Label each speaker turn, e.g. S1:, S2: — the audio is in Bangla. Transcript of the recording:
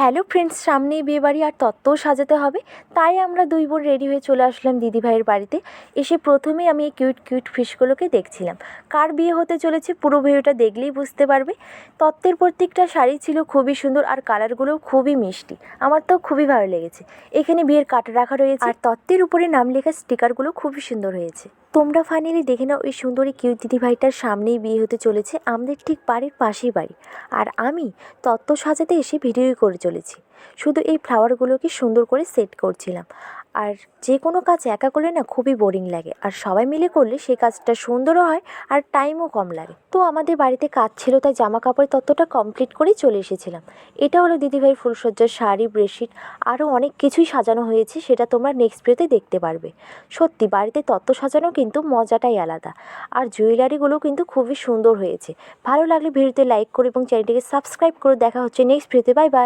S1: হ্যালো ফ্রেন্ডস, সামনেই বিয়েবাড়ি আর তত্ত্বও সাজাতে হবে, তাই আমরা দুই বোন রেডি হয়ে চলে আসলাম দিদিভাইয়ের বাড়িতে। এসে প্রথমেই আমি এই কিউট কিউট ফিশগুলোকে দেখছিলাম। কার বিয়ে হতে চলেছে পুরো ভিডিওটা দেখলেই বুঝতে পারবে। তত্ত্বের প্রত্যেকটা শাড়ি ছিল খুবই সুন্দর আর কালারগুলোও খুবই মিষ্টি, আমার তো খুবই ভালো লেগেছে। এখানে বিয়ের কার্ড রাখা রয়েছে আর তত্ত্বের উপরে নাম লেখা স্টিকারগুলো খুবই সুন্দর হয়েছে। তোমরা ফাইনালি দেখে নাও, ওই সুন্দরী কিউট দিদিভাইটার সামনেই বিয়ে হতে চলেছে, আমাদের ঠিক বাড়ির পাশেই বাড়ি। আর আমি তত্ত্ব সাজাতে এসে ভিডিও করে চলেছি, শুধু এই ফ্লাওয়ারগুলোকে সুন্দর করে সেট করছিলাম। আর যে কোনো কাজ একা করলে না খুবই বোরিং লাগে, আর সবাই মিলে করলে সেই কাজটা সুন্দরও হয় আর টাইমও কম লাগে। তো আমাদের বাড়িতে কাজ ছিল, তাই জামা কাপড়ের তত্ত্বটা কমপ্লিট করেই চলে এসেছিলাম। এটা হলো দিদিভাইয়ের ফুলসজ্জার শাড়ি, বেডশিট, আরও অনেক কিছুই সাজানো হয়েছে, সেটা তোমরা নেক্সট ভিডিওতে দেখতে পারবে। সত্যি বাড়িতে তত্ত্ব সাজানো কিন্তু মজাটাই আলাদা। আর জুয়েলারিগুলো কিন্তু খুবই সুন্দর হয়েছে। ভালো লাগলে ভিডিওতে লাইক করো এবং চ্যানেলটিকে সাবস্ক্রাইব করে দেখা হচ্ছে নেক্সট ভিডিওতে। Bye bye.